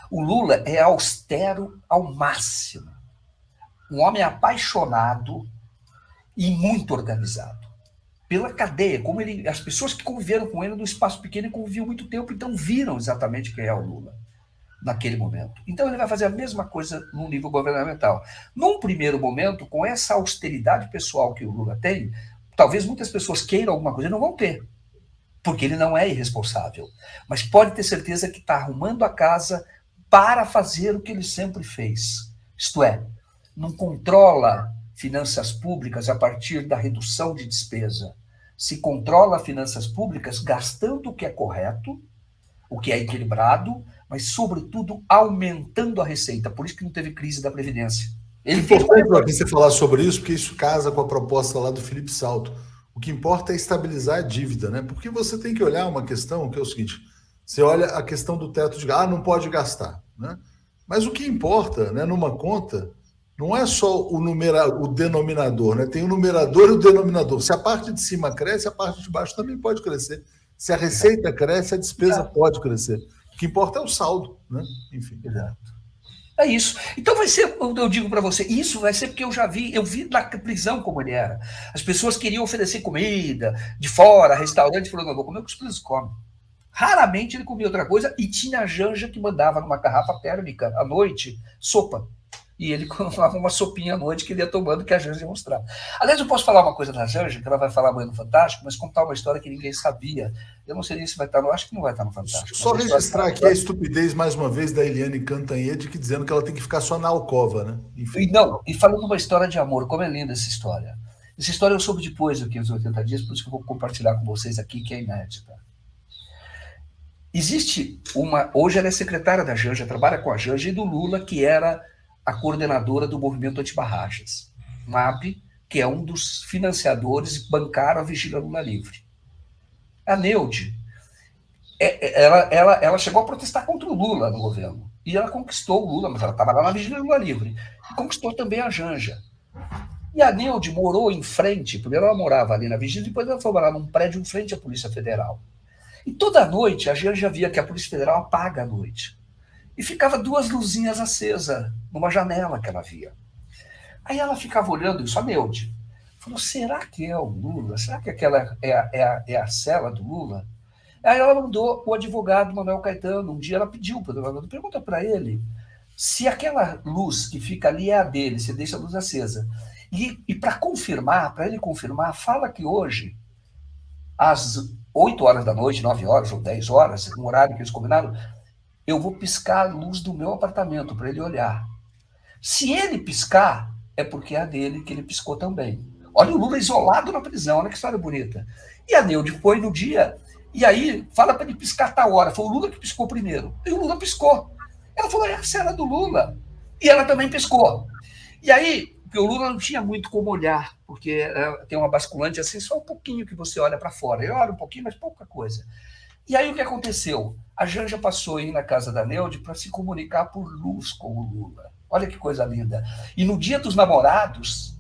O Lula é austero ao máximo. Um homem apaixonado e muito organizado. Pela cadeia, como ele, as pessoas que conviveram com ele no espaço pequeno e conviviam muito tempo, então viram exatamente quem é o Lula naquele momento. Então ele vai fazer a mesma coisa no nível governamental. Num primeiro momento, com essa austeridade pessoal que o Lula tem, talvez muitas pessoas queiram alguma coisa e não vão ter, porque ele não é irresponsável. Mas pode ter certeza que está arrumando a casa para fazer o que ele sempre fez. Isto é, não controla finanças públicas a partir da redução de despesa. Se controla finanças públicas gastando o que é correto, o que é equilibrado, mas, sobretudo, aumentando a receita. Por isso que não teve crise da Previdência. Ele importante você falar sobre isso, porque isso casa com a proposta lá do Felipe Salto. O que importa é estabilizar a dívida, né? Porque você tem que olhar uma questão que é o seguinte: você olha a questão do teto de não pode gastar, né? Mas o que importa, né, numa conta não é só o denominador, né? Tem o numerador e o denominador. Se a parte de cima cresce, a parte de baixo também pode crescer. Se a receita cresce, a despesa pode crescer. O que importa é o saldo, né? Enfim. Exato. É isso. Então vai ser, eu digo para você, isso vai ser porque eu vi na prisão como ele era. As pessoas queriam oferecer comida de fora, restaurante, falando, não, vou comer o que os presos comem. Raramente ele comia outra coisa e tinha a Janja que mandava numa garrafa térmica à noite sopa. E ele tomava uma sopinha à noite que ele ia tomando, que a Janja ia mostrar. Aliás, eu posso falar uma coisa da Janja, que ela vai falar amanhã no Fantástico, mas contar uma história que ninguém sabia. Eu não sei nem se vai estar no... Acho que não vai estar no Fantástico. Só registrar aqui a estupidez, mais uma vez, da Eliane Cantanhede, que dizendo que ela tem que ficar só na alcova, né? Enfim. E falando uma história de amor, como é linda essa história. Essa história eu soube depois do que os 80 dias, por isso que eu vou compartilhar com vocês aqui, que é inédita. Existe uma... Hoje ela é secretária da Janja, trabalha com a Janja, e do Lula, que era a coordenadora do movimento antibarragens, MAP, que é um dos financiadores e bancaram a Vigília Lula Livre. A Neude, ela chegou a protestar contra o Lula no governo, e ela conquistou o Lula, mas ela estava lá na Vigília Lula Livre, e conquistou também a Janja. E a Neude morou em frente, primeiro ela morava ali na Vigília, depois ela foi morar num prédio em frente à Polícia Federal. E toda noite a Janja via que a Polícia Federal apaga à noite. E ficava duas luzinhas acesas numa janela que ela via. Aí ela ficava olhando isso, a Neude. Falou, será que é o Lula? Será que aquela é a cela do Lula? Aí ela mandou o advogado Manuel Caetano. Um dia ela pediu para o advogado, pergunta para ele se aquela luz que fica ali é a dele, se deixa a luz acesa. E para confirmar, para ele confirmar, fala que hoje, às 8 horas da noite, 9 horas ou 10 horas, no horário que eles combinaram, eu vou piscar a luz do meu apartamento para ele olhar. Se ele piscar, é porque é a dele que ele piscou também. Olha o Lula isolado na prisão, olha que história bonita. E a Neude foi no dia, e aí fala para ele piscar tal hora. Foi o Lula que piscou primeiro. E o Lula piscou. Ela falou, é a cela do Lula. E ela também piscou. E aí, porque o Lula não tinha muito como olhar, porque tem uma basculante assim, só um pouquinho que você olha para fora. Ele olha um pouquinho, mas pouca coisa. E aí o que aconteceu? A Janja passou a ir na casa da Neude para se comunicar por luz com o Lula. Olha que coisa linda. E no dia dos namorados,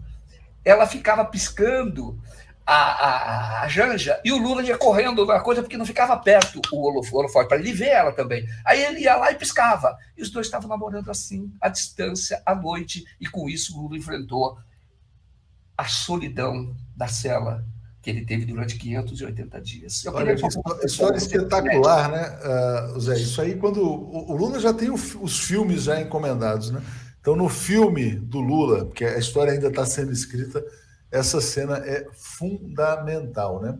ela ficava piscando a Janja e o Lula ia correndo na coisa porque não ficava perto o holofote, para ele ver ela também. Aí ele ia lá e piscava. E os dois estavam namorando assim, à distância, à noite, e com isso o Lula enfrentou a solidão da cela que ele teve durante 580 dias. Olha que história espetacular, né, Zé? Isso aí, quando o Lula já tem os filmes já encomendados, né? Então, no filme do Lula, que a história ainda está sendo escrita, essa cena é fundamental, né?